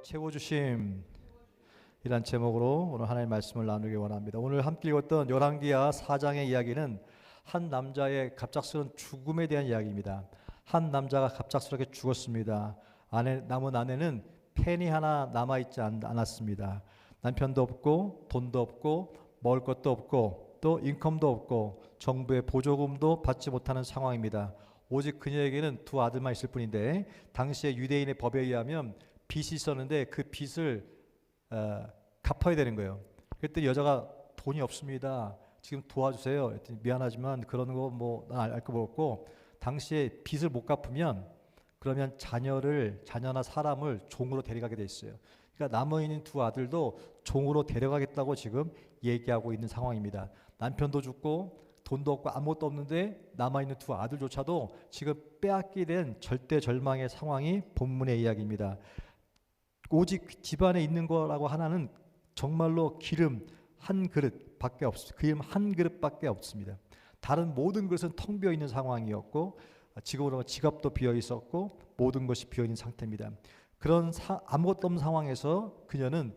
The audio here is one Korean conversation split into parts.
채워주심 이란 제목으로 오늘 하나님의 말씀을 나누기 원합니다. 오늘 함께 읽었던 열왕기하 4장의 이야기는 한 남자의 갑작스러운 죽음에 대한 이야기입니다. 한 남자가 갑작스럽게 죽었습니다. 남은 아내는 펜이 하나 남아있지 않았습니다. 남편도 없고 돈도 없고 먹을 것도 없고 또 인컴도 없고 정부의 보조금도 받지 못하는 상황입니다. 오직 그녀에게는 두 아들만 있을 뿐인데 당시의 유대인의 법에 의하면 빚이 있었는데 그 빚을 갚아야 되는 거예요. 그랬더니 여자가 돈이 없습니다. 지금 도와주세요. 했더니 미안하지만 그런 거 뭐 난 알 거 없고 당시에 빚을 못 갚으면 그러면 자녀나 사람을 종으로 데려가게 돼 있어요. 그러니까 남아있는 두 아들도 종으로 데려가겠다고 지금 얘기하고 있는 상황입니다. 남편도 죽고 돈도 없고 아무것도 없는데 남아있는 두 아들조차도 지금 빼앗게 된 절대 절망의 상황이 본문의 이야기입니다. 오직 집안에 있는 거라고 하나는 정말로 기름 한 그릇밖에 없습니다. 기름 한 그릇밖에 없습니다. 다른 모든 것은 텅 비어 있는 상황이었고 지금으로 지갑도 비어 있었고 모든 것이 비어 있는 상태입니다. 그런 아무것도 없는 상황에서 그녀는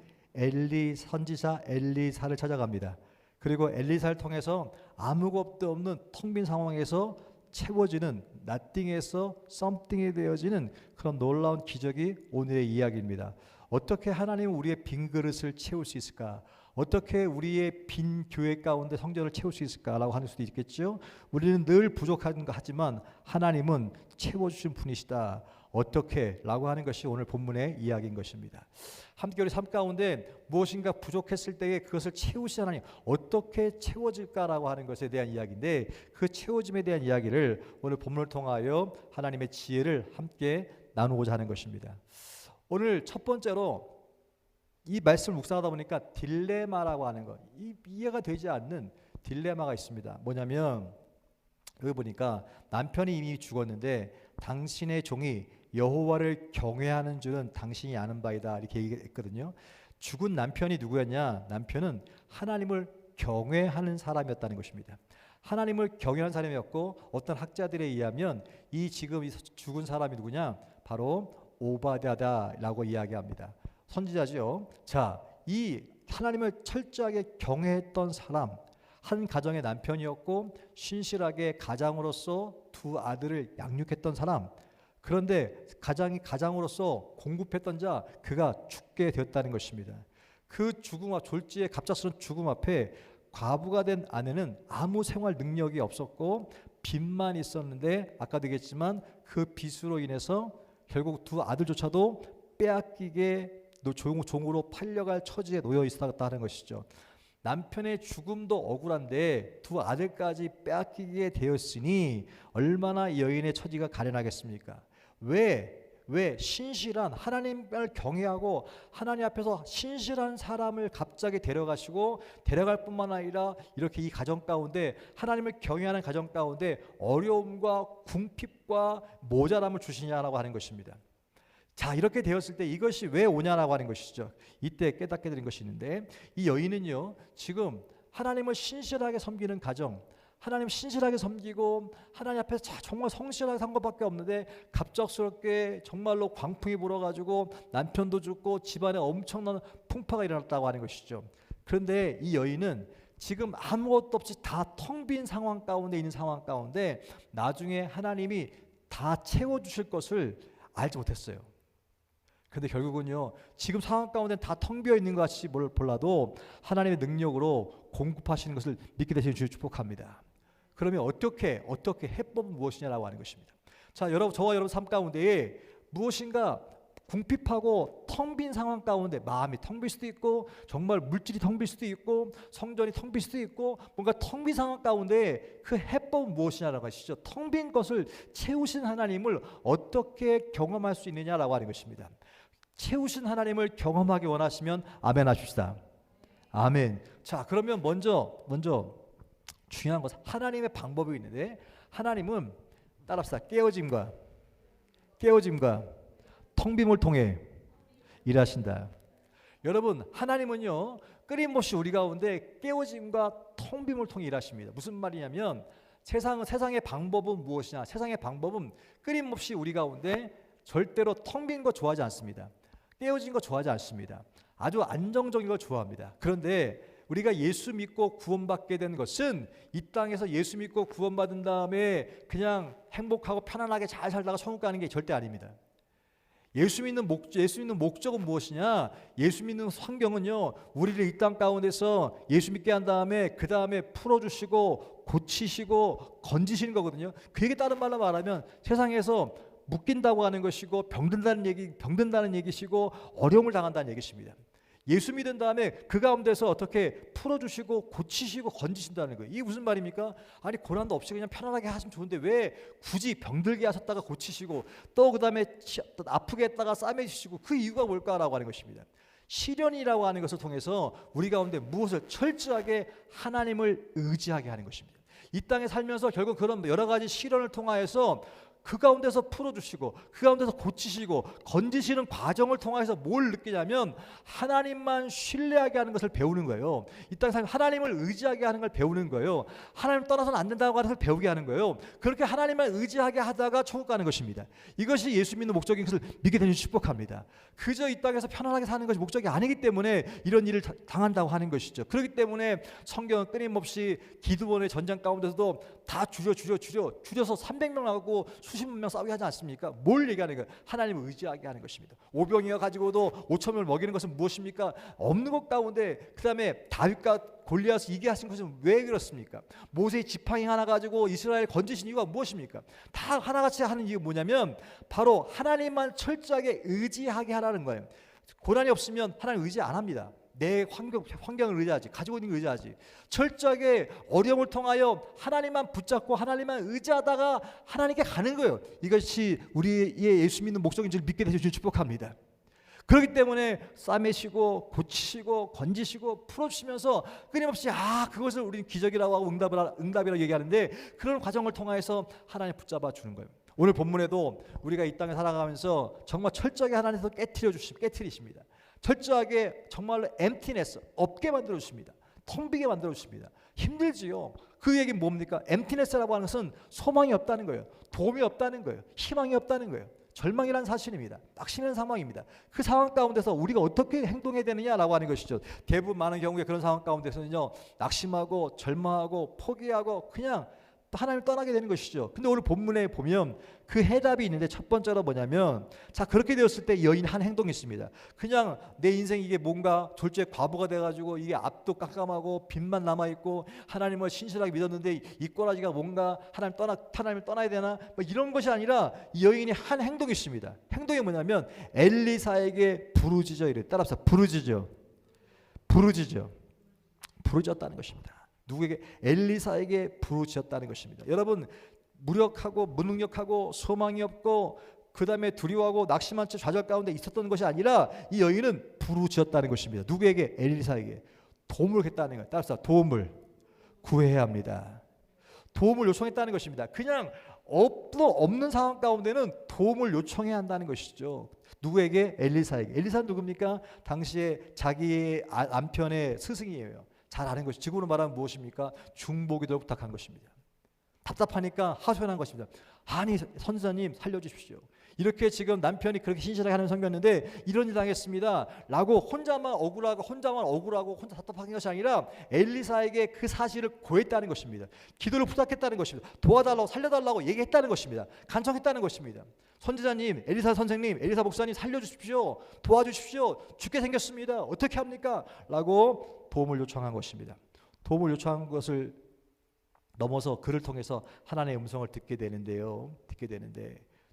선지자 엘리사를 찾아갑니다. 그리고 엘리사를 통해서 아무것도 없는 텅 빈 상황에서 채워지는 nothing에서 something이 되어지는 그런 놀라운 기적이 오늘의 이야기입니다. 어떻게 하나님은 우리의 빈 그릇을 채울 수 있을까? 어떻게 우리의 빈 교회 가운데 성전을 채울 수 있을까라고 하는 수도 있겠죠. 우리는 늘 부족한 거 하지만 하나님은 채워주신 분이시다. 어떻게? 라고 하는 것이 오늘 본문의 이야기인 것입니다. 함께 우리 삶 가운데 무엇인가 부족했을 때에 그것을 채우시는 하나님, 어떻게 채워질까라고 하는 것에 대한 이야기인데 그 채워짐에 대한 이야기를 오늘 본문을 통하여 하나님의 지혜를 함께 나누고자 하는 것입니다. 오늘 첫 번째로 이 말씀을 묵상하다 보니까 딜레마라고 하는 것, 이해가 되지 않는 딜레마가 있습니다. 뭐냐면 여기 보니까 남편이 이미 죽었는데 당신의 종이 여호와를 경외하는 줄은 당신이 아는 바이다 이렇게 얘기했거든요. 죽은 남편이 누구였냐? 남편은 하나님을 경외하는 사람이었다는 것입니다. 하나님을 경외하는 사람이었고 어떤 학자들에 의하면 이 지금 이 죽은 사람이 누구냐? 바로 오바댜다라고 이야기합니다. 선지자죠. 자, 이 하나님을 철저하게 경외했던 사람, 한 가정의 남편이었고 신실하게 가장으로서 두 아들을 양육했던 사람. 그런데 가장으로서 공급했던 자, 그가 죽게 되었다는 것입니다. 그 죽음과 졸지의 갑작스러운 죽음 앞에 과부가 된 아내는 아무 생활 능력이 없었고 빚만 있었는데 아까도 얘기했지만 그 빚으로 인해서 결국 두 아들조차도 빼앗기게 종으로 팔려갈 처지에 놓여 있었다는 것이죠. 남편의 죽음도 억울한데 두 아들까지 빼앗기게 되었으니 얼마나 이 여인의 처지가 가련하겠습니까? 왜 신실한 하나님을 경외하고 하나님 앞에서 신실한 사람을 갑자기 데려갈 뿐만 아니라 이렇게 이 가정 가운데 하나님을 경외하는 가정 가운데 어려움과 궁핍과 모자람을 주시냐라고 하는 것입니다. 자, 이렇게 되었을 때 이것이 왜 오냐라고 하는 것이죠. 이때 깨닫게 되는 것이 있는데 이 여인은요, 지금 하나님을 신실하게 섬기는 가정, 하나님 신실하게 섬기고 하나님 앞에서 정말 성실하게 산 것밖에 없는데 갑작스럽게 정말로 광풍이 불어가지고 남편도 죽고 집안에 엄청난 풍파가 일어났다고 하는 것이죠. 그런데 이 여인은 지금 아무것도 없이 다 텅 빈 상황 가운데 있는 상황 가운데 나중에 하나님이 다 채워주실 것을 알지 못했어요. 그런데 결국은요, 지금 상황 가운데 다 텅 비어 있는 것 같이 몰라도 하나님의 능력으로 공급하시는 것을 믿게 되시는 주를 축복합니다. 그러면 어떻게 해법은 무엇이냐라고 하는 것입니다. 자, 저와 여러분 삶 가운데에 무엇인가 궁핍하고 텅 빈 상황 가운데 마음이 텅 빌 수도 있고 정말 물질이 텅 빌 수도 있고 성전이 텅 빌 수도 있고 뭔가 텅 빈 상황 가운데 그 해법은 무엇이냐라고 하시죠. 텅 빈 것을 채우신 하나님을 어떻게 경험할 수 있느냐라고 하는 것입니다. 채우신 하나님을 경험하기 원하시면 아멘 하십시다. 아멘. 자, 그러면 먼저 중요한 것은 하나님의 방법이 있는데 하나님은 따라합시다. 깨어짐과 텅 빔을 통해 일하신다. 여러분, 하나님은요 끊임없이 우리 가운데 깨어짐과 텅 빔을 통해 일하십니다. 무슨 말이냐면 세상의 방법은 무엇이냐? 세상의 방법은 끊임없이 우리 가운데 절대로 텅 빈 거 좋아하지 않습니다. 떼어진 거 좋아하지 않습니다. 아주 안정적인 걸 좋아합니다. 그런데 우리가 예수 믿고 구원받게 된 것은 이 땅에서 예수 믿고 구원받은 다음에 그냥 행복하고 편안하게 잘 살다가 천국 가는 게 절대 아닙니다. 예수 믿는 목적은 무엇이냐? 예수 믿는 환경은요, 우리를 이 땅 가운데서 예수 믿게 한 다음에 그 다음에 풀어주시고 고치시고 건지시는 거거든요. 그 얘기 다른 말로 말하면 세상에서 묶인다고 하는 것이고 병든다는 얘기시고 어려움을 당한다는 얘기십니다. 예수 믿은 다음에 그 가운데서 어떻게 풀어주시고 고치시고 건지신다는 거예요. 이게 무슨 말입니까? 아니 고난도 없이 그냥 편안하게 하시면 좋은데 왜 굳이 병들게 하셨다가 고치시고 또 그 다음에 아프게 했다가 싸매주시고 그 이유가 뭘까라고 하는 것입니다. 시련이라고 하는 것을 통해서 우리 가운데 무엇을 철저하게 하나님을 의지하게 하는 것입니다. 이 땅에 살면서 결국 그런 여러 가지 시련을 통하여서 그 가운데서 풀어주시고 그 가운데서 고치시고 건지시는 과정을 통해서 뭘 느끼냐면 하나님만 신뢰하게 하는 것을 배우는 거예요. 이 땅에 살면 하나님을 의지하게 하는 걸 배우는 거예요. 하나님 떠나서는 안 된다고 하는 걸 배우게 하는 거예요. 그렇게 하나님만 의지하게 하다가 천국 가는 것입니다. 이것이 예수 믿는 목적인 것을 믿게 되는 축복합니다. 그저 이 땅에서 편안하게 사는 것이 목적이 아니기 때문에 이런 일을 당한다고 하는 것이죠. 그렇기 때문에 성경은 끊임없이 기드온의 전쟁 가운데서도 다 줄여서 300명 나가고 수십만 명 싸우게 하지 않습니까? 뭘 얘기하는 거예요? 하나님을 의지하게 하는 것입니다. 오병이어 가지고도 5천 명을 먹이는 것은 무엇입니까? 없는 것 가운데 그 다음에 다윗과 골리앗을 이기게 하신 것은 왜 그렇습니까? 모세의 지팡이 하나 가지고 이스라엘 건지신 이유가 무엇입니까? 다 하나같이 하는 이유가 뭐냐면 바로 하나님만 철저하게 의지하게 하라는 거예요. 고난이 없으면 하나님 의지 안 합니다. 내 환경을 의지하지, 가지고 있는 걸 의지하지. 철저하게 어려움을 통하여 하나님만 붙잡고 하나님만 의지하다가 하나님께 가는 거예요. 이것이 우리의 예수 믿는 목적인 줄 믿게 되시길 축복합니다. 그렇기 때문에 싸매시고 고치시고 건지시고 풀어주시면서 끊임없이 그것을 우리는 기적이라고 하고 응답이라고 얘기하는데 그런 과정을 통해서 하나님 붙잡아 주는 거예요. 오늘 본문에도 우리가 이 땅에 살아가면서 정말 철저하게 하나님께서 깨트리십니다. 철저하게 정말로 emptiness 없게 만들어 주십니다. 텅 비게 만들어 주십니다. 힘들지요. 그 얘기는 뭡니까? emptiness라고 하는 것은 소망이 없다는 거예요. 도움이 없다는 거예요. 희망이 없다는 거예요. 절망이라는 사실입니다. 낙심하는 상황입니다. 그 상황 가운데서 우리가 어떻게 행동해야 되느냐라고 하는 것이죠. 대부분 많은 경우에 그런 상황 가운데서는요, 낙심하고 절망하고 포기하고 그냥 하나님을 떠나게 되는 것이죠. 근데 오늘 본문에 보면 그 해답이 있는데 첫 번째로 뭐냐면, 자 그렇게 되었을 때 여인이 한 행동이 있습니다. 그냥 내 인생 이게 뭔가 졸지에 과부가 돼가지고 이게 앞도 깜깜하고 빚만 남아있고 하나님을 신실하게 믿었는데 이 꼬라지가 뭔가 하나님을 떠나야 되나 뭐 이런 것이 아니라 이 여인이 한 행동이 있습니다. 행동이 뭐냐면 엘리사에게 부르짖어 이래. 따라서 부르짖었다는 것입니다. 누구에게? 엘리사에게 부르짖었다는 것입니다. 여러분, 무력하고 무능력하고 소망이 없고 그 다음에 두려워하고 낙심한 채 좌절 가운데 있었던 것이 아니라 이 여인은 부르짖었다는 것입니다. 누구에게? 엘리사에게. 도움을 겠다는 거예요. 따라서 도움을 구해야 합니다. 도움을 요청했다는 것입니다. 그냥 없는 상황 가운데는 도움을 요청해야 한다는 것이죠. 누구에게? 엘리사에게. 엘리사는 누굽니까? 당시에 자기의 남편의 스승이에요. 잘 아는 것이, 지금으로 말하면 무엇입니까? 중보기도를 부탁한 것입니다. 답답하니까 하소연한 것입니다. 아니 선지자님 살려주십시오. 이렇게 지금 남편이 그렇게 신실하게 하는 성경인데 이런 일 당했습니다 라고 혼자만 억울하고 혼자 답답한 것이 아니라 엘리사에게 그 사실을 고했다는 것입니다. 기도를 부탁했다는 것입니다. 도와달라고 살려달라고 얘기했다는 것입니다. 간청했다는 것입니다. 선지자님, 엘리사 선생님, 엘리사 목사님 살려주십시오. 도와주십시오. 죽게 생겼습니다. 어떻게 합니까? 라고 도움을 요청한 것입니다. 도움을 요청한 것을 넘어서 그를 통해서 하나님의 음성을 듣게 되는데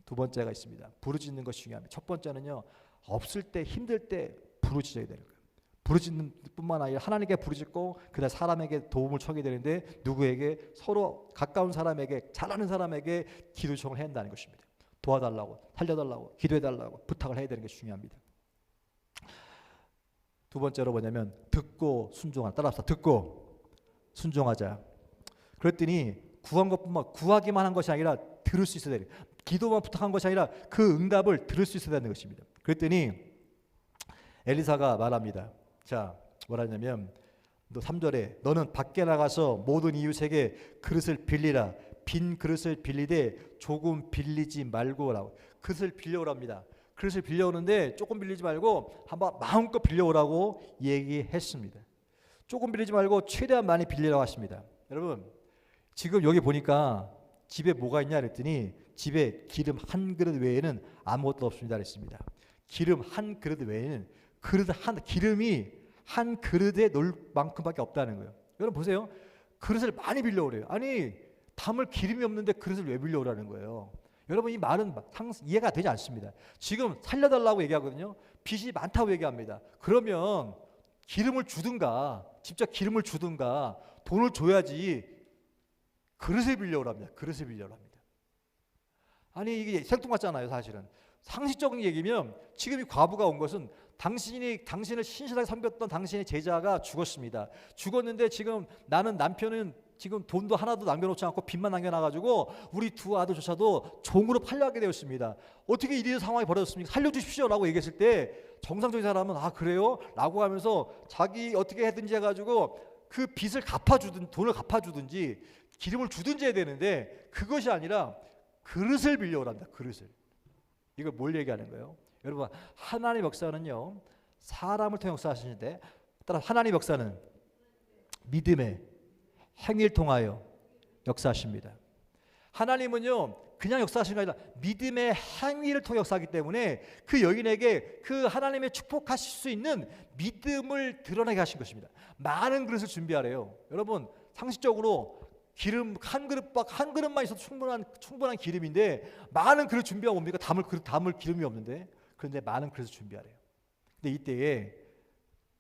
두 번째가 있습니다. 부르짖는 것이 중요합니다. 첫 번째는요, 없을 때 힘들 때 부르짖어야 되는 거예요. 부르짖는 뿐만 아니라 하나님께 부르짖고 그다음 사람에게 도움을 청해야 되는데 누구에게? 서로 가까운 사람에게, 잘 아는 사람에게 기도 요청을 해야 한다는 것입니다. 도와달라고, 살려달라고, 기도해달라고 부탁을 해야 되는 것이 중요합니다. 두 번째로 뭐냐면 듣고 순종하자. 따라서 듣고 순종하자. 그랬더니 구하기만 한 것이 아니라 들을 수 있어야 되는, 기도만 부탁한 것이 아니라 그 응답을 들을 수 있어야 되는 것입니다. 그랬더니 엘리사가 말합니다. 자, 뭐라 하냐면 3절에 너는 밖에 나가서 모든 이웃에게 그릇을 빌리라. 빈 그릇을 빌리되 조금 빌리지 말고라고. 그릇을 빌려오랍니다. 그릇을 빌려오는데 조금 빌리지 말고 한번 마음껏 빌려오라고 얘기했습니다. 조금 빌리지 말고 최대한 많이 빌리라고 하십니다. 여러분 지금 여기 보니까 집에 뭐가 있냐 그랬더니 집에 기름 한 그릇 외에는 아무것도 없습니다 그랬습니다. 기름 한 그릇 외에는 기름이 한 그릇에 넣을 만큼밖에 없다는 거예요. 여러분 보세요. 그릇을 많이 빌려오래요. 아니 담을 기름이 없는데 그릇을 왜 빌려오라는 거예요. 여러분 이 말은 이해가 되지 않습니다. 지금 살려달라고 얘기하거든요. 빚이 많다고 얘기합니다. 그러면 기름을 주든가 직접 기름을 주든가 돈을 줘야지 그릇을 빌려오랍니다. 그릇을 빌려오랍니다. 아니 이게 생뚱맞잖아요. 사실은 상식적인 얘기면 지금 이 과부가 온 것은 당신을 신실하게 섬겼던 당신의 제자가 죽었습니다. 죽었는데 지금 나는 남편은 지금 돈도 하나도 남겨놓지 않고 빚만 남겨놔가지고 우리 두 아들조차도 종으로 팔려가게 되었습니다. 어떻게 이런 상황이 벌어졌습니까? 살려주십시오라고 얘기했을 때 정상적인 사람은 아 그래요? 라고 하면서 자기 어떻게 해든지 해가지고 그 빚을 돈을 갚아주든지 기름을 주든지 해야 되는데 그것이 아니라 그릇을 빌려오랍니다. 그릇을. 이걸 뭘 얘기하는 거예요? 여러분 하나님의 역사는요 사람을 통해 역사하시는데 따라 하나님의 역사는 믿음의 행위를 통하여 역사하십니다. 하나님은요 그냥 역사하시는 게 아니라 믿음의 행위를 통해 역사하기 때문에 그 여인에게 그 하나님의 축복하실 수 있는 믿음을 드러내게 하신 것입니다. 많은 그릇을 준비하래요. 여러분 상식적으로 기름 한 그릇만 있어도 충분한 기름인데 많은 그릇 준비하고 뭡니까? 담을 기름이 없는데 그런데 많은 그릇을 준비하래요. 근데 이때에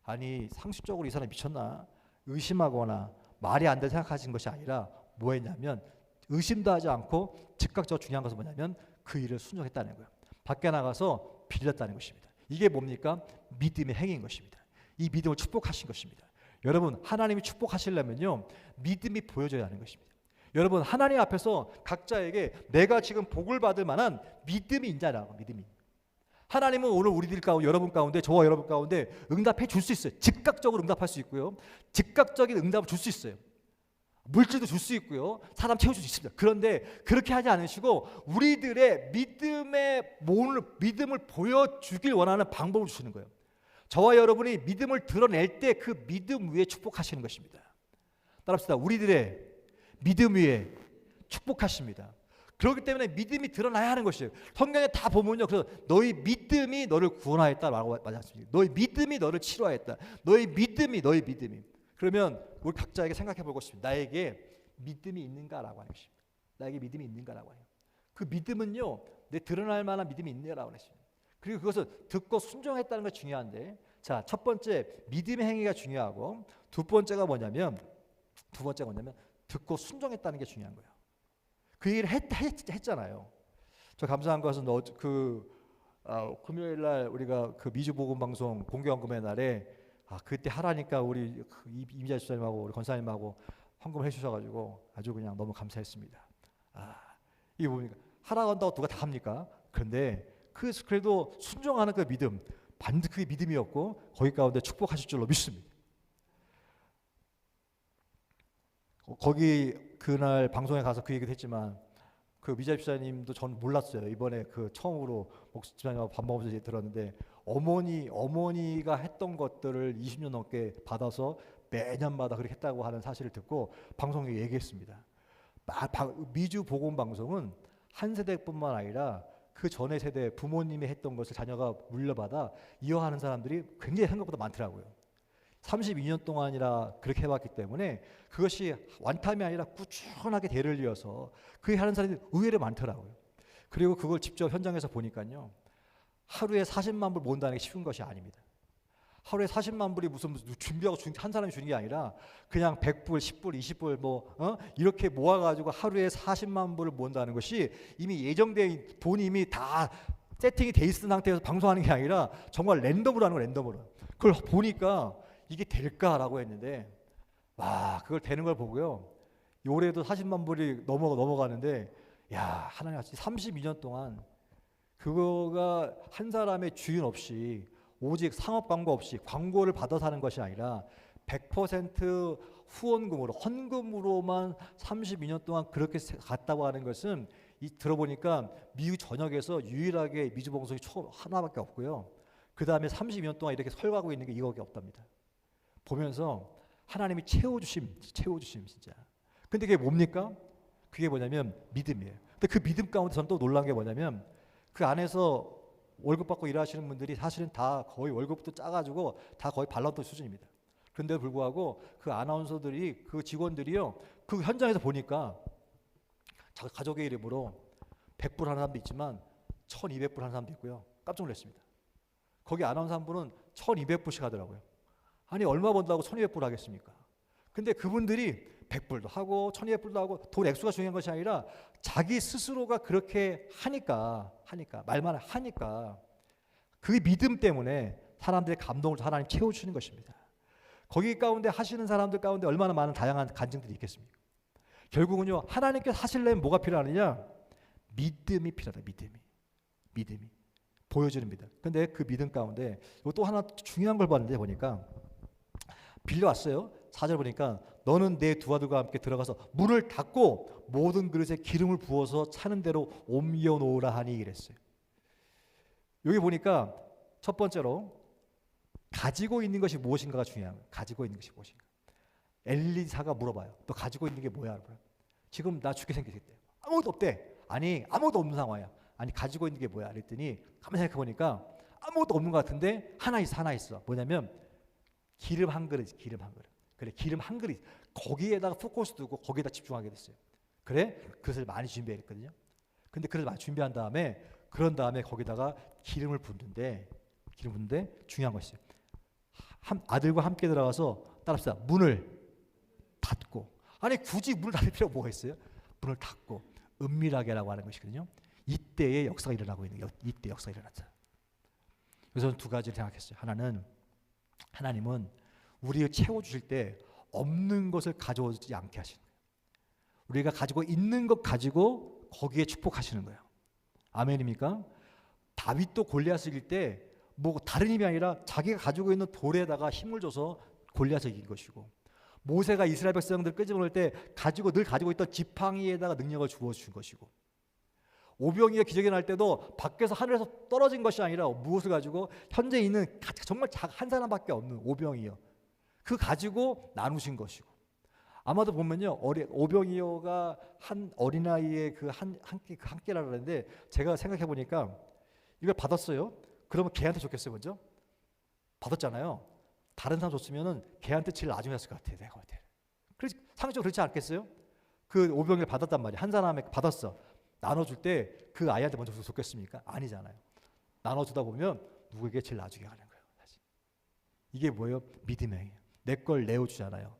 아니 상식적으로 이 사람이 미쳤나? 의심하거나 말이 안 된다 생각하신 것이 아니라 뭐 했냐면 의심도 하지 않고 즉각적으로 중요한 것은 뭐냐면 그 일을 순종했다는 거예요. 밖에 나가서 빌렸다는 것입니다. 이게 뭡니까? 믿음의 행위인 것입니다. 이 믿음을 축복하신 것입니다. 여러분 하나님이 축복하시려면요 믿음이 보여져야 하는 것입니다. 여러분 하나님 앞에서 각자에게 내가 지금 복을 받을 만한 믿음이 있냐라고. 믿음이 하나님은 오늘 우리들 가운데 여러분 가운데 저와 여러분 가운데 응답해 줄 수 있어요. 즉각적으로 응답할 수 있고요 즉각적인 응답을 줄 수 있어요. 물질도 줄 수 있고요 사람 채워줄 수 있습니다. 그런데 그렇게 하지 않으시고 우리들의 믿음을 보여주길 원하는 방법을 주시는 거예요. 저와 여러분이 믿음을 드러낼 때 그 믿음 위에 축복하시는 것입니다. 따라합시다. 우리들의 믿음 위에 축복하십니다. 그렇기 때문에 믿음이 드러나야 하는 것이에요. 성경에 다 보면요. 그래서 너희 믿음이 너를 구원하였다라고 말했습니다. 너희 믿음이 너를 치료하였다. 너희 믿음이. 그러면 우리 각자에게 생각해 볼 것입니다. 나에게 믿음이 있는가라고 하는 것입니다. 나에게 믿음이 있는가라고 하는 그 믿음은요. 내 드러날 만한 믿음이 있느냐라고 하는 것입니다. 그리고 그것을 듣고 순종했다는 것이 중요한데 자, 첫 번째 믿음의 행위가 중요하고 두 번째가 뭐냐면 듣고 순종했다는 게 중요한 거예요. 그 일을 했잖아요. 저 감사한 것은 금요일 날 우리가 그 미주 복음 방송 공개 헌금의 날에 그때 하라니까 우리 이미자 집사님하고 우리 권사님하고 헌금을 해주셔가지고 아주 그냥 너무 감사했습니다. 이게 뭡니까? 하라고 한다고 누가 다 합니까? 그런데 그래도 순종하는 그 믿음, 반드시 그게 믿음이었고 거기 가운데 축복하실 줄로 믿습니다. 거기 그날 방송에 가서 그 얘기도 했지만 그 미자 집사님도 전 몰랐어요. 이번에 그 처음으로 목사님하고 밥 먹으면서 들었는데 어머니가 했던 것들을 20년 넘게 받아서 매년마다 그렇게 했다고 하는 사실을 듣고 방송에 얘기했습니다. 미주 복음 방송은 한 세대뿐만 아니라 그 전의 세대 부모님이 했던 것을 자녀가 물려받아 이어하는 사람들이 굉장히 생각보다 많더라고요. 32년 동안이라 그렇게 해왔기 때문에 그것이 완탐이 아니라 꾸준하게 대를 이어서 그렇게 하는 사람들이 의외로 많더라고요. 그리고 그걸 직접 현장에서 보니까요. 하루에 40만 불 모은다는 게 쉬운 것이 아닙니다. 하루에 40만 불이 무슨 준비하고 한 사람이 주는 게 아니라 그냥 100불, 10불, 20불 이렇게 모아가지고 하루에 40만 불을 모은다는 것이 이미 예정된 돈이 이미 다 세팅이 돼 있는 상태에서 방송하는 게 아니라 정말 랜덤으로 하는 거예요. 랜덤으로. 그걸 보니까 이게 될까라고 했는데 그걸 되는 걸 보고요. 올해도 40만 불이 넘어가는데 하나님 같이 32년 동안 그거가 한 사람의 주인 없이 오직 상업 광고 없이 광고를 받아서 하는 것이 아니라 100% 후원금으로 헌금으로만 32년 동안 그렇게 갔다고 하는 것은 들어보니까 미국 전역에서 유일하게 미주봉성이 하나밖에 없고요. 그 다음에 30년 동안 이렇게 설가고 있는 게 이거밖에 없답니다. 보면서 하나님이 채워주심 진짜. 근데 그게 뭡니까? 그게 뭐냐면 믿음이에요. 근데 그 믿음 가운데 저는 또 놀란 게 뭐냐면 그 안에서 월급 받고 일하시는 분들이 사실은 다 거의 월급부터 짜가지고 다 거의 발란도 수준입니다. 그런데도 불구하고 그 아나운서들이 그 직원들이요 그 현장에서 보니까 가족의 이름으로 100불 하는 사람도 있지만 1200불 하는 사람도 있고요. 깜짝 놀랐습니다. 거기 아나운서 한 분은 1200불씩 하더라고요. 아니 얼마 번다고 1200불 하겠습니까? 근데 그분들이 100불도 하고 1200불도 하고 돈 액수가 중요한 것이 아니라 자기 스스로가 그렇게 하니까 말만 하니까 그 믿음 때문에 사람들의 감동을 하나님 채워주시는 것입니다. 거기 가운데 하시는 사람들 가운데 얼마나 많은 다양한 간증들이 있겠습니까? 결국은요 하나님께서 하시려면 뭐가 필요하느냐? 믿음이 필요하다. 믿음이 보여주는 믿음. 근데 그 믿음 가운데 또 하나 중요한 걸 봤는데 보니까 빌려왔어요. 4절 보니까 너는 내 두 아들과 함께 들어가서 문을 닫고 모든 그릇에 기름을 부어서 차는 대로 옮겨 놓으라 하니 이랬어요. 여기 보니까 첫 번째로 가지고 있는 것이 무엇인가가 중요한 거예요. 가지고 있는 것이 무엇인가. 엘리사가 물어봐요. 너 가지고 있는 게 뭐야? 지금 나 죽게 생겼대. 아무것도 없대. 아니 아무것도 없는 상황이야. 아니 가지고 있는 게 뭐야? 그랬더니 가만히 생각해 보니까 아무것도 없는 것 같은데 하나 있어. 뭐냐면 기름 한 그릇. 그래 기름 한 그릇. 거기에다가 포커스 두고 거기에다 집중하게 됐어요. 그래 그릇을 많이 준비했거든요. 근데 그릇을 많이 준비한 다음에 그런 다음에 거기다가 기름을 붓는데 중요한 것이 아들과 함께 들어가서 따라합시다. 문을 닫고. 아니 굳이 문을 닫을 필요가 뭐가 있어요? 문을 닫고 은밀하게라고 하는 것이거든요. 이때의 역사가 일어나고 있는 게 이때 역사가 일어났다. 그래서 두 가지를 생각했어요. 하나님은 우리를 채워주실 때 없는 것을 가져오지 않게 하시는 거예요. 우리가 가지고 있는 것 가지고 거기에 축복하시는 거예요. 아멘입니까? 다윗도 골리앗을 이길 때 뭐 다른 힘이 아니라 자기가 가지고 있는 돌에다가 힘을 줘서 골리앗을 이긴 것이고, 모세가 이스라엘 백성들 끄집어낼 때 늘 가지고 있던 지팡이에다가 능력을 주어 준 것이고, 오병이가 기적이 날 때도 밖에서 하늘에서 떨어진 것이 아니라 무엇을 가지고 현재 있는 정말 한 사람밖에 없는 오병이어 그 가지고 나누신 것이고, 아마도 보면요 오병이어가 한 어린아이의 그 한 끼라 그러는데 제가 생각해 보니까 이걸 받았어요. 그러면 걔한테 줬겠어요. 먼저 받았잖아요. 다른 사람 줬으면은 걔한테 제일 나중에 했을 것 같아요. 내가 볼 때. 그래서 상식적으로 그렇지 않겠어요? 그 오병이를 받았단 말이에요. 한 사람에게 받았어. 나눠줄 때 그 아이한테 먼저 줬겠습니까? 아니잖아요. 나눠주다 보면 누구에게 제일 나중에 가는 거예요. 사실. 이게 뭐예요? 믿음이에요. 내 걸 내어주잖아요.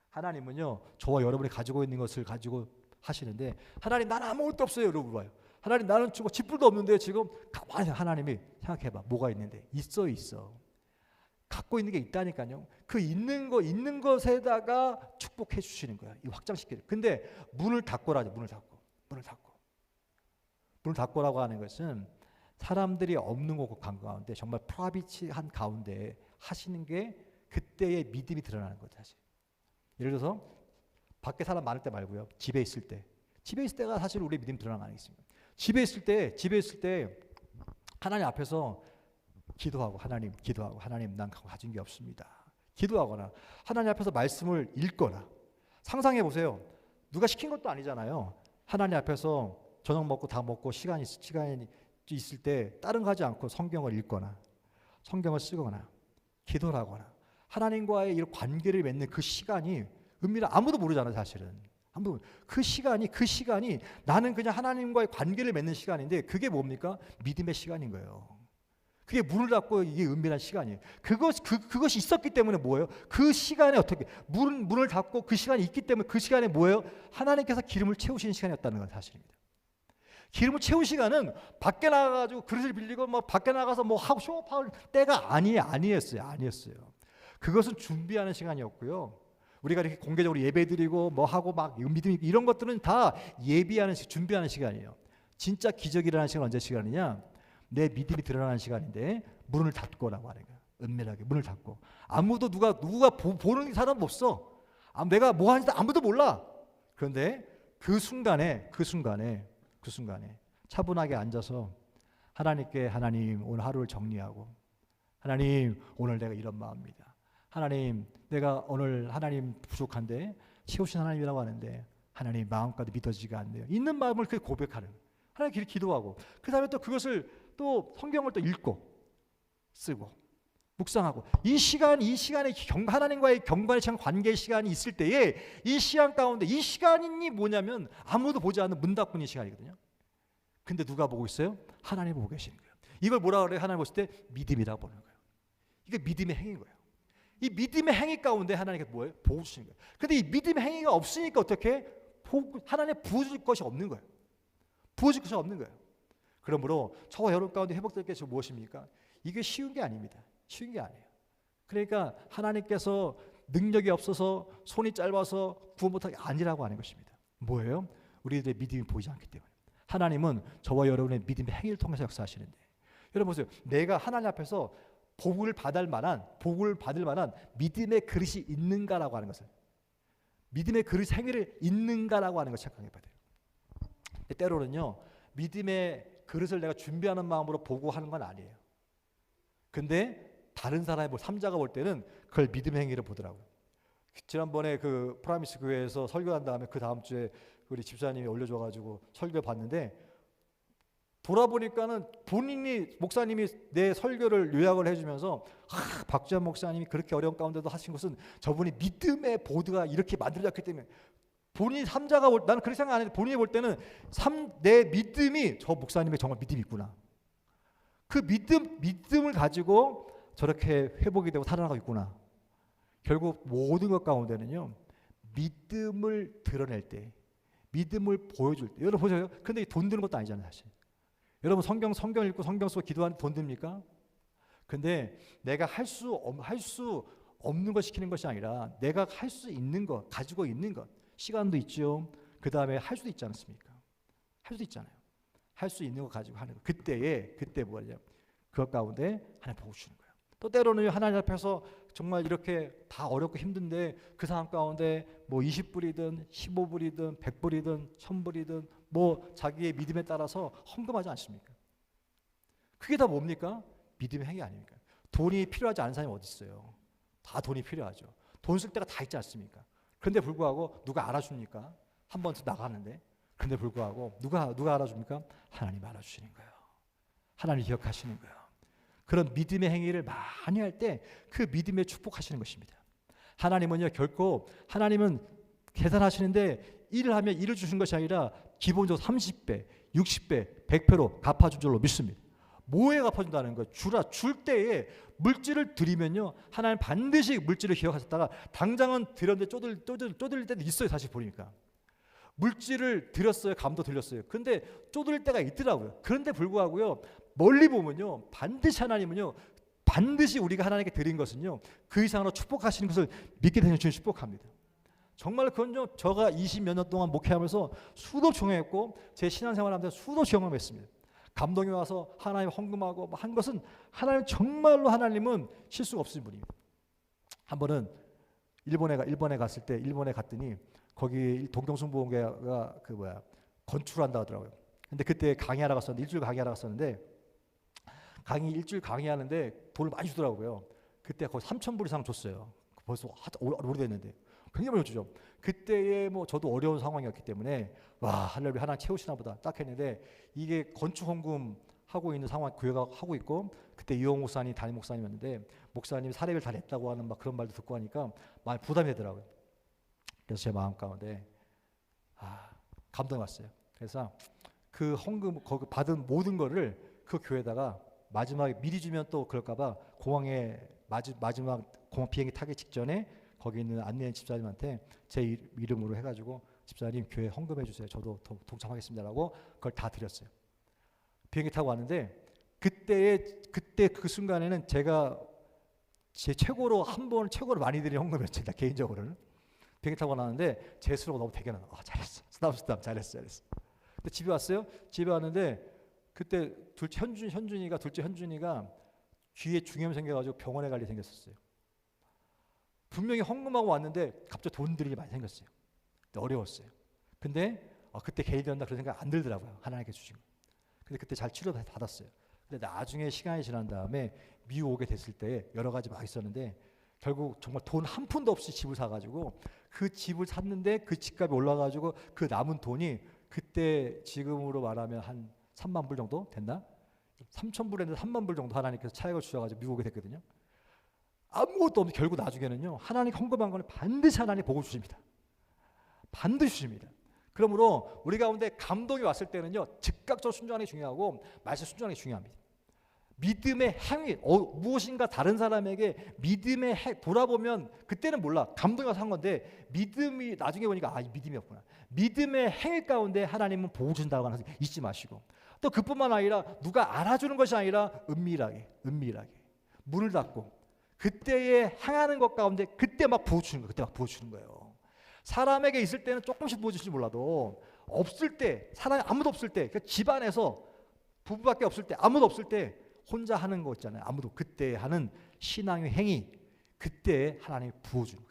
하나님은요 저와 여러분이 가지고 있는 것을 가지고 하시는데, 하나님 나는 아무것도 없어요. 여러분 봐요. 하나님 나는 지금 쥐뿔도 없는데 지금 가만히 하나님이 생각해봐. 뭐가 있는데? 있어. 갖고 있는 게 있다니까요. 그 있는 것에다가 축복해 주시는 거야. 이 확장시키는. 근데 문을 닫고라죠. 문을 닫고라고 하는 것은 사람들이 없는 곳 가운데 정말 프라이빗한 가운데 하시는 게 그때의 믿음이 드러나는 거죠. 사실. 예를 들어서 밖에 사람 많을 때 말고요. 집에 있을 때가 사실 우리의 믿음이 드러나는 거 아니겠습니까? 집에 있을 때 하나님 앞에서 기도하고 하나님 난 가진 게 없습니다. 기도하거나 하나님 앞에서 말씀을 읽거나. 상상해 보세요. 누가 시킨 것도 아니잖아요. 하나님 앞에서 저녁 먹고 다 먹고 시간이 있을 때 다른 거 하지 않고 성경을 읽거나 성경을 쓰거나 기도를 하거나 하나님과의 이런 관계를 맺는 그 시간이 은밀한, 아무도 모르잖아요. 사실은 그 시간이 나는 그냥 하나님과의 관계를 맺는 시간인데 그게 뭡니까? 믿음의 시간인 거예요. 그게 문을 닫고 이게 은밀한 시간이에요. 그것이 있었기 때문에 뭐예요? 그 시간에 어떻게 문을 닫고 그 시간이 있기 때문에 그 시간에 뭐예요? 하나님께서 기름을 채우시는 시간이었다는 건 사실입니다. 기름을 채울 시간은 밖에 나가가지고 그릇을 빌리고 뭐 밖에 나가서 뭐 하고 쇼파할 때가 아니었어요. 그것은 준비하는 시간이었고요. 우리가 이렇게 공개적으로 예배드리고 뭐 하고 막 믿음 이런 것들은 다 준비하는 시간이에요. 진짜 기적이 일어나는 시간 언제 시간이냐? 내 믿음이 드러나는 시간인데 문을 닫고라고 하는 거야. 은밀하게 문을 닫고. 아무도 누가 보는 사람 없어. 내가 뭐 하는지 아무도 몰라. 그런데 그 순간에 차분하게 앉아서 하나님께 하나님 오늘 하루를 정리하고 하나님 오늘 내가 이런 마음입니다. 하나님 내가 오늘 하나님 부족한데 채우신 하나님이라고 하는데 하나님 마음까지 믿어지지가 않네요. 있는 마음을 그 고백하는 하나님 기도하고 그 다음에 또 그것을 또 성경을 또 읽고 쓰고 묵상하고 이 시간에 하나님과의 경관의 시간 관계의 시간이 있을 때에 이 시간 가운데 이 시간이 뭐냐면 아무도 보지 않는 문 닫고 있는 시간이거든요. 근데 누가 보고 있어요? 하나님 보고 계시는 거예요. 이걸 뭐라 그래요? 하나님 보실 때 믿음이라고 보는 거예요. 이게 믿음의 행위인 거예요. 이 믿음의 행위 가운데 하나님께 뭐예요? 보고 주시는 거예요. 근데 이 믿음의 행위가 없으니까 어떻게? 하나님 부어줄 것이 없는 거예요. 부어줄 것이 없는 거예요. 그러므로 저와 여러분 가운데 회복될 게 무엇입니까? 이게 쉬운 게 아닙니다. 쉬운 게 아니에요. 그러니까 하나님께서 능력이 없어서 손이 짧아서 구원 못하게 아니라고 하는 것입니다. 뭐예요? 우리들의 믿음이 보이지 않기 때문에. 하나님은 저와 여러분의 믿음의 행위를 통해서 역사하시는데 여러분 보세요. 내가 하나님 앞에서 복을 받을 만한 믿음의 그릇이 있는가라고 하는 것을 믿음의 그릇 행위를 있는가라고 하는 것을 착각해 봐야 돼요. 때로는요. 믿음의 그릇을 내가 준비하는 마음으로 보고 하는 건 아니에요. 근데 다른 사람이 삼자가 볼 때는 그걸 믿음의 행위를 보더라고요. 지난번에 그 프라미스 교회에서 설교한 다음에 그 다음 주에 우리 집사님이 올려줘가지고 설교 봤는데 돌아보니까는 목사님이 내 설교를 요약을 해주면서 박주환 목사님이 그렇게 어려운 가운데도 하신 것은 저분이 믿음의 보드가 이렇게 만들어졌기 때문에 본인이 삼자가 나는 그렇게 생각 안 했는데 본인이 볼 때는 내 믿음이 저 목사님의 정말 믿음이 있구나. 그 믿음을 가지고 저렇게 회복이 되고 살아나가고 있구나. 결국 모든 것 가운데는요. 믿음을 드러낼 때 믿음을 보여줄 때 여러분 보세요. 근데 돈 드는 것도 아니잖아요 사실. 여러분 성경 읽고 성경 쓰고 기도하는 돈 듭니까? 근데 내가 할 수 없는 거 시키는 것이 아니라 내가 할 수 있는 것 가지고 있는 것 시간도 있죠. 그 다음에 할 수도 있지 않습니까? 할 수도 있잖아요. 할 수 있는 거 가지고 하는 거. 그때 뭐냐? 그 가운데 하나님 보고 주시는 거예요. 또 때로는 하나님 앞에서 정말 이렇게 다 어렵고 힘든데 그 상황 가운데 뭐 20불이든 15불이든 100불이든 1000불이든 뭐 자기의 믿음에 따라서 헌금하지 않습니까? 그게 다 뭡니까? 믿음의 행위 아닙니까? 돈이 필요하지 않은 사람이 어디 있어요? 다 돈이 필요하죠. 돈 쓸 때가 다 있지 않습니까? 그런데 불구하고 누가 알아줍니까? 한 번 나가는데 그런데 불구하고 누가 알아줍니까? 하나님 알아주시는 거예요. 하나님 기억하시는 거예요. 그런 믿음의 행위를 많이 할 때 그 믿음에 축복하시는 것입니다. 하나님은요 결코 하나님은 계산하시는데 일을 하면 일을 주신 것이 아니라 기본적으로 30배, 60배, 100배로 갚아준 줄로 믿습니다. 뭐에 갚아준다는 거예요? 줄 때에 물질을 드리면요 하나님 반드시 물질을 기억하셨다가 당장은 드렸는데 쪼들 때도 있어요. 사실 보니까 물질을 드렸어요. 감도 드렸어요. 그런데 쪼들 때가 있더라고요. 그런데 불구하고요 멀리 보면요 반드시 하나님은요 반드시 우리가 하나님께 드린 것은요 그 이상으로 축복하시는 것을 믿게 되는 주님 축복합니다. 정말 그건요 제가 20몇 년 동안 목회하면서 수도 경험했고 제 신앙생활하면서 수도 경험했습니다. 감동이 와서 하나님 헌금하고 한 것은 하나님 정말로 하나님은 실수가 없으신 분입니다. 한 번은 일본에 갔을 때 일본에 갔더니 거기 동경승보원교회가 건축한다 하더라고요. 근데 그때 강의하러 갔었는데 일주일 강의하러 갔었는데 일주일 강의하는데 돈을 많이 주더라고요. 그때 거의 3,000불 이상 줬어요. 벌써 오래됐는데 굉장히 많이 주죠. 그때에 뭐 저도 어려운 상황이었기 때문에 와 할렐루야 하나님 채우시나 보다 딱 했는데 이게 건축 헌금 하고 있는 상황 교회가 하고 있고 그때 이용 목사님 담임 목사님이었는데 목사님이 사례를 다 냈다고 하는 막 그런 말도 듣고 하니까 많이 부담이 되더라고요. 그래서 제 마음 가운데 감동이 왔어요. 그래서 그 헌금 거기 받은 모든 거를 그 교회에다가 마지막에 미리 주면 또 그럴까봐 공항에 마지막 공항 비행기 타기 직전에 거기 있는 안내한 집사님한테 제 이름으로 해가지고 집사님 교회 헌금해 주세요. 저도 동참하겠습니다라고 그걸 다 드렸어요. 비행기 타고 왔는데 그때 그 순간에는 제가 제 최고로 많이 드린 헌금이었죠. 개인적으로는 비행기 타고 나왔는데 제 스스로가 너무 대견한 잘했어. 스담 잘했어. 근데 집에 왔어요. 집에 왔는데 그때 둘째 현준이가 귀에 중염 생겨가지고 병원에 갈 일이 생겼었어요. 분명히 헌금하고 왔는데 갑자기 돈 들이 많이 생겼어요. 어려웠어요. 근데 그때 괜히 되었나 그런 생각 안 들더라고요. 하나님께 주신 거. 근데 그때 잘 치료 받았어요. 근데 나중에 시간이 지난 다음에 미국 오게 됐을 때 여러 가지 막 있었는데 결국 정말 돈 한 푼도 없이 집을 사가지고 그 집을 샀는데 그 집값이 올라가지고 그 남은 돈이 그때 지금으로 말하면 한 3만 불 정도 됐나? 3천 불에는 3만 불 정도 하나님께서 차익을 주셔가지고 미국 오게 됐거든요. 아무것도 없는 결국 나중에는요 하나님 헌금한 거는 반드시 하나님 복을 주십니다. 반드시 주십니다. 그러므로 우리 가운데 감동이 왔을 때는요 즉각적으로 순종하는 게 중요하고 말씀 순종하는 게 중요합니다. 믿음의 행위 무엇인가 다른 사람에게 믿음의 돌아보면 그때는 몰라 감동이 와서 한 건데 믿음이 나중에 보니까 믿음이었구나. 믿음의 행위 가운데 하나님은 복을 준다고 하는 것을 잊지 마시고 또 그뿐만 아니라 누가 알아주는 것이 아니라 은밀하게 문을 닫고 그때에 행하는 것 가운데 그때 막 부어주는 거예요. 그때 막 부어주는 거예요. 사람에게 있을 때는 조금씩 부어줄지 몰라도 없을 때 사람이 아무도 없을 때 그러니까 집안에서 부부밖에 없을 때 아무도 없을 때 혼자 하는 거 있잖아요. 아무도 그때 하는 신앙의 행위 그때 하나님이 부어주는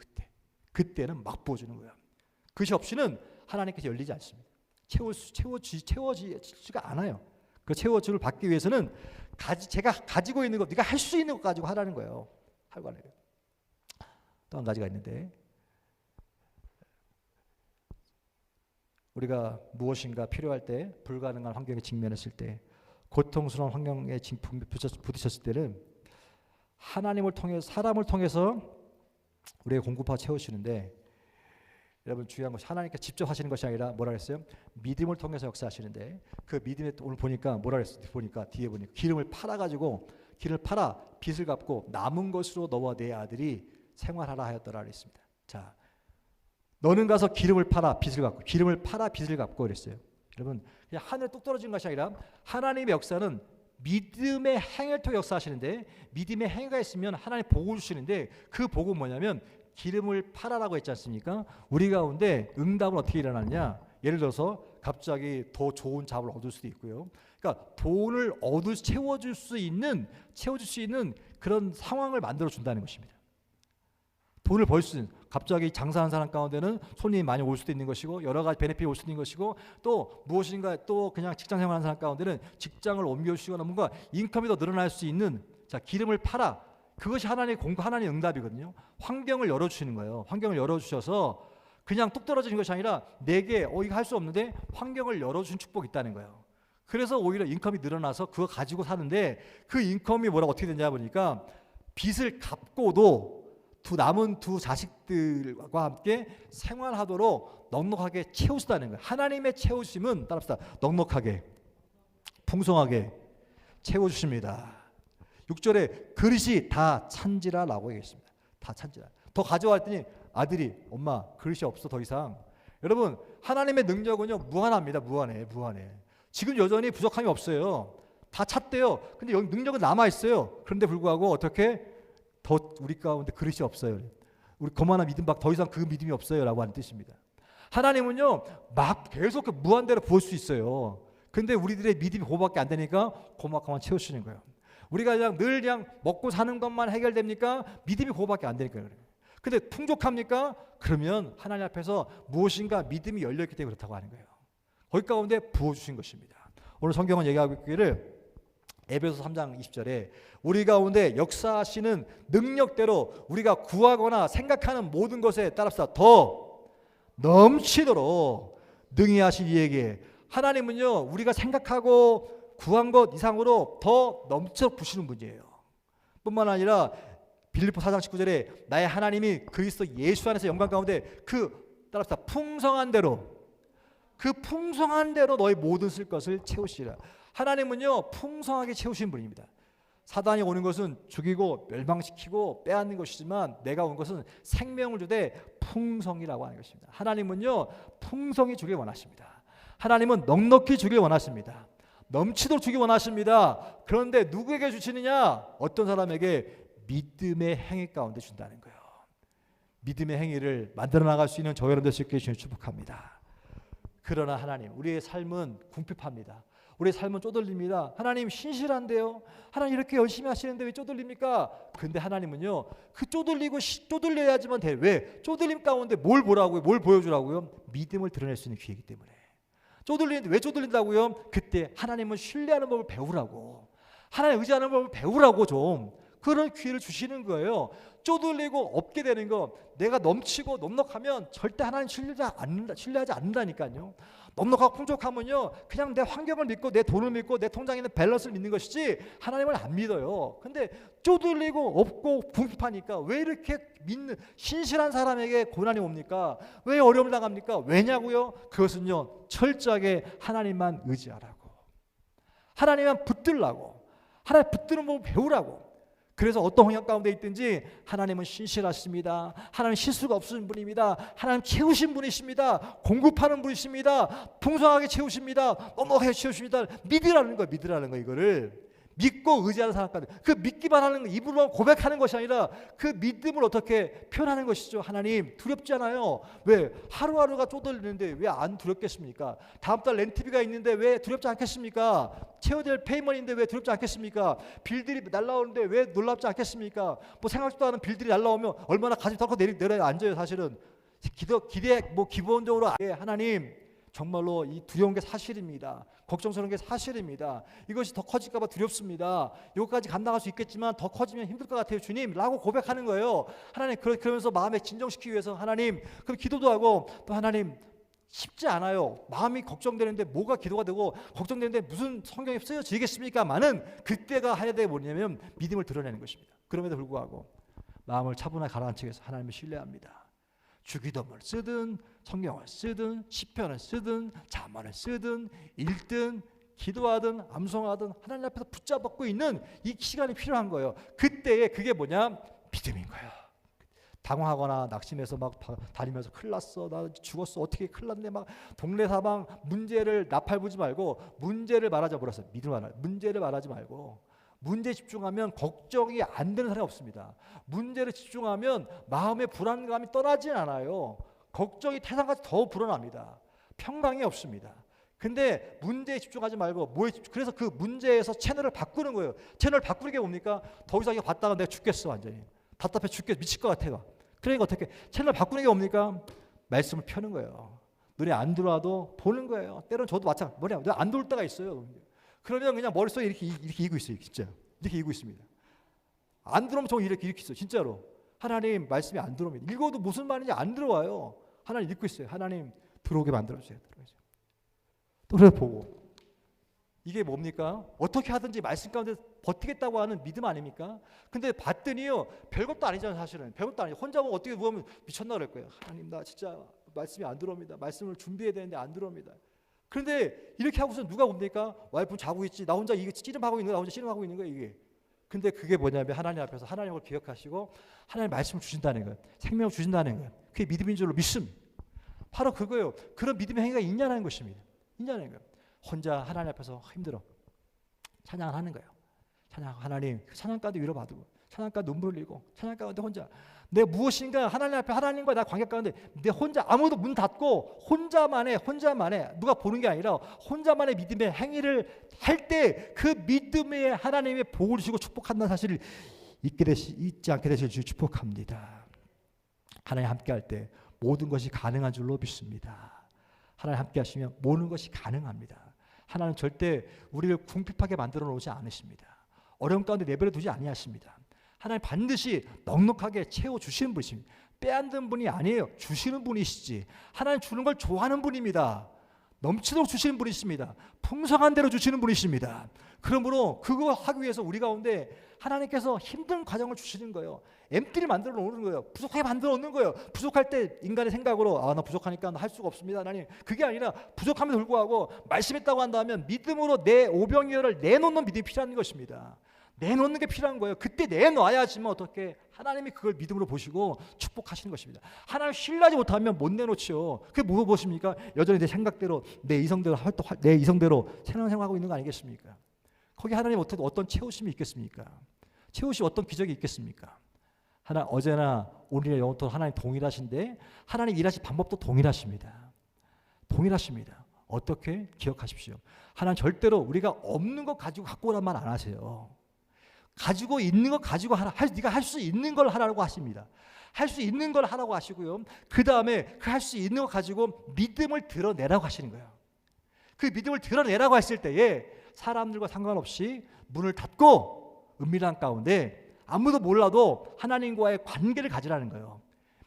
그때는 막 부어주는 거예요. 그것이 없이는 하나님께서 열리지 않습니다. 채워지지가 않아요. 그 채워주를 받기 위해서는 제가 가지고 있는 것 네가 할 수 있는 것 가지고 하라는 거예요. 하고 하는 거예요. 또 한 가지가 있는데 우리가 무엇인가 필요할 때 불가능한 환경에 직면했을 때 고통스러운 환경에 부딪혔을 때는 하나님을 통해 사람을 통해서 우리의 공급하고 채우시는데 여러분 중요한 것이 하나님께 직접 하시는 것이 아니라 뭐라 그랬어요? 믿음을 통해서 역사하시는데 그 믿음에 오늘 보니까 뭐라 그랬어요? 뒤에 보니까 기름을 팔아 빚을 갚고 남은 것으로 너와 내 아들이 생활하라 하였더라 그랬습니다. 자, 너는 가서 기름을 팔아 빚을 갚고 그랬어요. 여러분 그냥 하늘에 뚝 떨어진 것이 아니라 하나님의 역사는 믿음의 행위를 통해 역사하시는데 믿음의 행위가 있으면 하나님 복을 주시는데 그 복은 뭐냐면 기름을 팔아라고 했지 않습니까? 우리 가운데 응답은 어떻게 일어나느냐? 예를 들어서 갑자기 더 좋은 잡을 얻을 수도 있고요. 그러니까 돈을 채워줄 수 있는 그런 상황을 만들어 준다는 것입니다. 돈을 벌 수 있는 갑자기 장사하는 사람 가운데는 손님이 많이 올 수도 있는 것이고 여러 가지 베네핏이 올 수도 있는 것이고 또 무엇인가 또 그냥 직장 생활하는 사람 가운데는 직장을 옮겨주시거나 뭔가 인컴이 더 늘어날 수 있는 자 기름을 팔아 그것이 하나님의 응답이거든요. 환경을 열어주시는 거예요. 환경을 열어주셔서 그냥 뚝 떨어지는 것이 아니라 내게 이거 할 수 없는데 환경을 열어주신 축복이 있다는 거예요. 그래서 오히려 인컴이 늘어나서 그거 가지고 사는데 그 인컴이 어떻게 되냐 보니까 빚을 갚고도 남은 두 자식들과 함께 생활하도록 넉넉하게 채우시다는 거예요. 하나님의 채우심은 따라합시다. 넉넉하게 풍성하게 채워주십니다. 6절에 그릇이 다 찬지라라고 얘기했습니다. 다 찬지라. 더 가져왔더니 아들이 엄마 그릇이 없어 더 이상. 여러분 하나님의 능력은요 무한합니다. 무한해. 지금 여전히 부족함이 없어요. 다 찼대요. 근데 여기 능력은 남아있어요. 그런데 불구하고 어떻게 더 우리 가운데 그릇이 없어요. 우리 거만한 믿음밖에 더 이상 그 믿음이 없어요 라고 하는 뜻입니다. 하나님은요 막 계속 무한대로 부을 수 있어요. 근데 우리들의 믿음이 그거밖에 안 되니까 그만큼만 채우시는 거예요. 우리가 늘 먹고 사는 것만 해결됩니까? 믿음이 그거밖에 안 되니까요. 근데 풍족합니까? 그러면 하나님 앞에서 무엇인가 믿음이 열려있기 때문에 그렇다고 하는 거예요. 거기 가운데 부어주신 것입니다. 오늘 성경은 얘기하고 있기를 에베소 3장 20절에 우리 가운데 역사하시는 능력대로 우리가 구하거나 생각하는 모든 것에 따라서 더 넘치도록 능히 하실 이에게 하나님은요 우리가 생각하고 구한 것 이상으로 더 넘쳐 부시는 분이에요. 뿐만 아니라 빌립보 4장 19절에 나의 하나님이 그리스도 예수 안에서 영광 가운데 따라서 풍성한 대로 너의 모든 쓸 것을 채우시라. 하나님은요 풍성하게 채우신 분입니다. 사단이 오는 것은 죽이고 멸망시키고 빼앗는 것이지만 내가 온 것은 생명을 주되 풍성이라고 하는 것입니다. 하나님은요 풍성히 주길 원하십니다. 하나님은 넉넉히 주길 원하십니다. 넘치도록 주길 원하십니다. 그런데 누구에게 주시느냐? 어떤 사람에게 믿음의 행위 가운데 준다는 거예요. 믿음의 행위를 만들어 나갈 수 있는 저와 여러분들 수 있게 주님 축복합니다. 그러나 하나님 우리의 삶은 궁핍합니다. 우리의 삶은 쪼들립니다. 하나님 신실한데요. 하나님 이렇게 열심히 하시는데 왜 쪼들립니까? 근데 하나님은요 그 쪼들려야지만 돼. 왜? 쪼들림 가운데 뭘 보라고요? 뭘 보여주라고요? 믿음을 드러낼 수 있는 기회이기 때문에 쪼들리는데 왜 쪼들린다고요? 그때 하나님을 신뢰하는 법을 배우라고, 하나님 의지하는 법을 배우라고 좀 그런 기회를 주시는 거예요. 쪼들리고 없게 되는 거, 내가 넘치고 넉넉하면 절대 하나님 신뢰하지 않는다니까요. 넉넉하고 풍족하면요, 그냥 내 환경을 믿고 내 돈을 믿고 내 통장에 있는 밸런스를 믿는 것이지 하나님을 안 믿어요. 근데 쪼들리고 없고 궁핍하니까 왜 이렇게 믿는 신실한 사람에게 고난이 옵니까? 왜 어려움을 당합니까? 왜냐고요? 그것은요, 철저하게 하나님만 의지하라고, 하나님만 붙들라고, 하나님 붙드는 법을 배우라고. 그래서 어떤 환경 가운데 있든지 하나님은 신실하십니다. 하나님 실수가 없으신 분입니다. 하나님 채우신 분이십니다. 공급하는 분이십니다. 풍성하게 채우십니다. 넉넉하게 채우십니다. 믿으라는 거예요. 이거를 믿고 의지하는 사람까지, 그 믿기만 하는 거, 입으로만 고백하는 것이 아니라 그 믿음을 어떻게 표현하는 것이죠. 하나님 두렵지 않아요. 왜? 하루하루가 쪼들리는데 왜 안 두렵겠습니까? 다음 달 렌트비가 있는데 왜 두렵지 않겠습니까? 채워야 될 페이먼인데 왜 두렵지 않겠습니까? 빌들이 날라오는데 왜 놀랍지 않겠습니까? 뭐 생각지도 않은 빌들이 날라오면 얼마나 가슴이 덜컥 내려 앉아요. 사실은 기대 기본적으로 하나님 정말로 이 두려운 게 사실입니다. 걱정스러운 게 사실입니다. 이것이 더 커질까 봐 두렵습니다. 여기까지 감당할 수 있겠지만 더 커지면 힘들 것 같아요, 주님 라고 고백하는 거예요. 하나님 그러면서 마음에 진정시키기 위해서 하나님 그럼 기도도 하고, 또 하나님 쉽지 않아요. 마음이 걱정되는데 뭐가 기도가 되고 걱정되는데 무슨 성경이 쓰여지겠습니까? 많은 그때가 해야 될 게 뭐냐면 믿음을 드러내는 것입니다. 그럼에도 불구하고 마음을 차분하게 가라앉히기 위해서 하나님을 신뢰합니다. 주기도문을 쓰든 성경을 쓰든 시편을 쓰든 잠언을 쓰든 읽든 기도하든 암송하든 하나님 앞에서 붙잡고 있는 이 시간이 필요한 거예요. 그때에 그게 뭐냐? 믿음인 거예요. 당황하거나 낙심해서 막 다니면서 큰일 났어, 나 죽었어, 어떻게 큰일 났네, 막 동네 사방 문제를 나팔부지 말고 문제를 말하자 뭐랬어요? 믿음을 말하자. 문제를 말하지 말고 문제에 집중하면 걱정이 안 되는 사람이 없습니다. 문제를 집중하면 마음의 불안감이 떠나지 않아요. 걱정이 태산같이 더 불어납니다. 평강이 없습니다. 근데 문제에 집중하지 말고 그래서 그 문제에서 채널을 바꾸는 거예요. 채널을 바꾸는 게 뭡니까? 더 이상 이거 봤다가 내가 죽겠어, 완전히 답답해 죽겠어, 미칠 것 같아. 그러니까 어떻게 채널 바꾸는 게 뭡니까? 말씀을 펴는 거예요. 눈에 안 들어와도 보는 거예요. 때로는 저도 마찬가지예요. 눈에 안 들어올 때가 있어요. 그러면 그냥 머릿속에 이렇게 이고 있어요. 진짜 이렇게 이고 있습니다. 안 들어오면 저 이렇게 있어요. 진짜로 하나님 말씀이 안 들어옵니다. 읽어도 무슨 말인지 안 들어와요. 하나님 읽고 있어요. 하나님 들어오게 만들어주세요. 또 그래서 보고, 이게 뭡니까? 어떻게 하든지 말씀 가운데 버티겠다고 하는 믿음 아닙니까? 근데 봤더니요, 별것도 아니잖아요. 사실은 별것도 아니에요. 혼자 보면 어떻게 보면 미쳤나 그럴 거예요. 하나님 나 진짜 말씀이 안 들어옵니다. 말씀을 준비해야 되는데 안 들어옵니다. 그런데 이렇게 하고서 누가 봅니까? 와이프는 자고 있지, 나 혼자 이거 씨름하고 있는 거야. 나 혼자 씨름하고 있는 거야 이게. 근데 그게 뭐냐면 하나님 앞에서 하나님을 기억하시고 하나님 말씀을 주신다는 거예요. 생명을 주신다는 거예요. 그게 믿음인 줄로 믿음. 바로 그거예요. 그런 믿음의 행위가 있냐는 것입니다. 있냐는 거예요. 혼자 하나님 앞에서 힘들어 찬양을 하는 거예요. 찬양, 하나님 찬양 가운데 위로받고, 찬양 가운데 눈물 흘리고, 찬양 가운데 혼자 내 무엇인가 하나님 앞에 하나님과 나 관계 가운데 내 혼자 아무도 문 닫고 혼자만의 누가 보는 게 아니라 혼자만의 믿음의 행위를 할 때 그 믿음의 하나님의 복을 주시고 축복한다는 사실을 잊지 않게 되실 줄 축복합니다. 하나님 함께 할 때 모든 것이 가능한 줄로 믿습니다. 하나님 함께 하시면 모든 것이 가능합니다. 하나님 절대 우리를 궁핍하게 만들어 놓지 않으십니다. 어려움 가운데 내버려 두지 아니하십니다. 하나님 반드시 넉넉하게 채워주시는 분이십니다. 빼앗는 분이 아니에요. 주시는 분이시지. 하나님 주는 걸 좋아하는 분입니다. 넘치도록 주시는 분이십니다. 풍성한 대로 주시는 분이십니다. 그러므로 그거 하기 위해서 우리 가운데 하나님께서 힘든 과정을 주시는 거예요. 엠티를 만들어 놓는 거예요. 부족하게 만들어 놓는 거예요. 부족할 때 인간의 생각으로 나 부족하니까 할 수가 없습니다, 하나님. 그게 아니라 부족함에도 불구하고 말씀했다고 한다면 믿음으로 내 오병이어를 내놓는 믿음이 필요한 것입니다. 내놓는 게 필요한 거예요. 그때 내놔야지만 어떻게 하나님이 그걸 믿음으로 보시고 축복하시는 것입니다. 하나님 신뢰하지 못하면 못 내놓죠. 그게 무엇입니까? 여전히 내 생각대로 내 이성대로 생각하고 있는 거 아니겠습니까? 거기 하나님 어떤 채우심이 있겠습니까? 채우심 어떤 기적이 있겠습니까? 어제나 오늘의 영원토록 하나님 동일하신데 하나님 일하신 방법도 동일하십니다. 동일하십니다. 어떻게? 기억하십시오. 하나님 절대로 우리가 없는 것 가지고 갖고 오란 말 안 하세요. 가지고 있는 것 가지고 네가 할 수 있는 걸 하라고 하십니다. 할 수 있는 걸 하라고 하시고요. 그 다음에 그 할 수 있는 것 가지고 믿음을 드러내라고 하시는 거예요. 그 믿음을 드러내라고 했을 때에 사람들과 상관없이 문을 닫고 은밀한 가운데 아무도 몰라도 하나님과의 관계를 가지라는 거예요.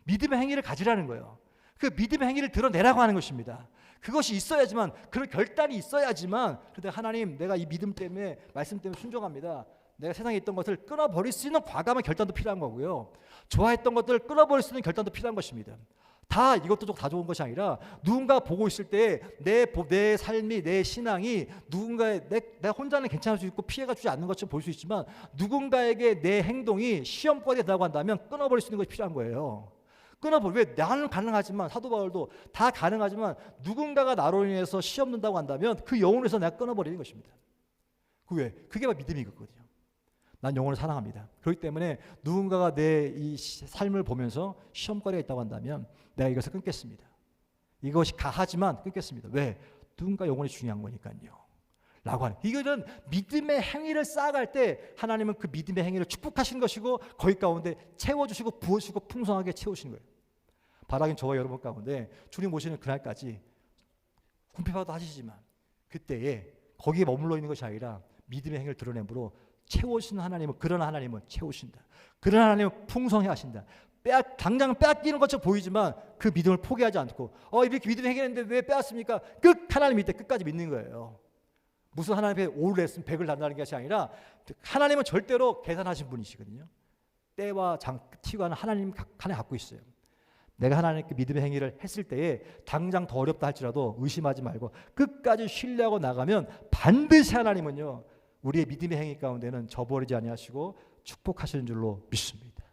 믿음의 행위를 가지라는 거예요. 그 믿음의 행위를 드러내라고 하는 것입니다. 그것이 있어야지만, 그런 결단이 있어야지만, 그런데 하나님, 내가 이 믿음 때문에, 말씀 때문에 순종합니다. 내가 세상에 있던 것을 끊어버릴 수 있는 과감한 결단도 필요한 거고요. 좋아했던 것들을 끊어버릴 수 있는 결단도 필요한 것입니다. 다 이것도 다 좋은 것이 아니라 누군가 보고 있을 때 내 삶이, 내 신앙이 누군가의, 내가 혼자는 괜찮을 수 있고 피해가 주지 않는 것처럼 볼 수 있지만 누군가에게 내 행동이 시험거리에 된다고 한다면 끊어버릴 수 있는 것이 필요한 거예요. 왜 나는 가능하지만, 사도 바울도 다 가능하지만 누군가가 나로 인해서 시험 든다고 한다면 그 영혼에서 내가 끊어버리는 것입니다. 그게 바로 믿음이거든요. 난 영혼을 사랑합니다. 그렇기 때문에 누군가가 내 이 삶을 보면서 시험거리가 있다고 한다면 내가 이것을 끊겠습니다. 이것이 가하지만 끊겠습니다. 왜? 누군가 영혼이 중요한 거니까요. 라고 하는, 이거는 믿음의 행위를 쌓아갈 때 하나님은 그 믿음의 행위를 축복하시는 것이고 거기 가운데 채워주시고 부어주시고 풍성하게 채우시는 거예요. 바라긴 저와 여러분 가운데 주님 오시는 그날까지 궁핍하도 하시지만 그때에 거기에 머물러 있는 것이 아니라 믿음의 행위를 드러내므로 채우시는 하나님은, 그런 하나님은 채우신다. 그런 하나님은 풍성해 하신다. 당장 빼앗기는 것처럼 보이지만 그 믿음을 포기하지 않고 이렇게 믿음의 행위했는데 왜 빼앗습니까? 하나님 믿을 때 끝까지 믿는 거예요. 무슨 하나님 앞에 오를 했으면 100을 단다는 것이 아니라 하나님은 절대로 계산하신 분이시거든요. 때와 티관은 하나님 칸에 갖고 있어요. 내가 하나님께 믿음의 행위를 했을 때에 당장 더 어렵다 할지라도 의심하지 말고 끝까지 신뢰하고 나가면 반드시 하나님은요, 우리의 믿음의 행위 가운데는 저버리지 아니하시고 축복하시는 줄로 믿습니다.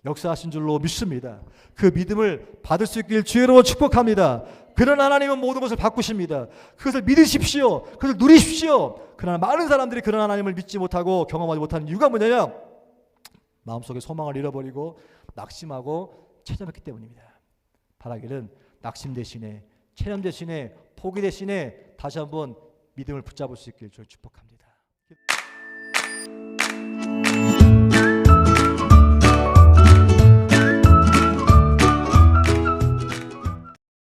역사하신 줄로 믿습니다. 그 믿음을 받을 수 있길 주의로 축복합니다. 그런 하나님은 모든 것을 바꾸십니다. 그것을 믿으십시오. 그것을 누리십시오. 그러나 많은 사람들이 그런 하나님을 믿지 못하고 경험하지 못하는 이유가 뭐냐면 마음속에 소망을 잃어버리고 낙심하고 체념했기 때문입니다. 바라기는 낙심 대신에, 체념 대신에, 포기 대신에 다시 한번 믿음을 붙잡을 수 있길 주를 축복합니다.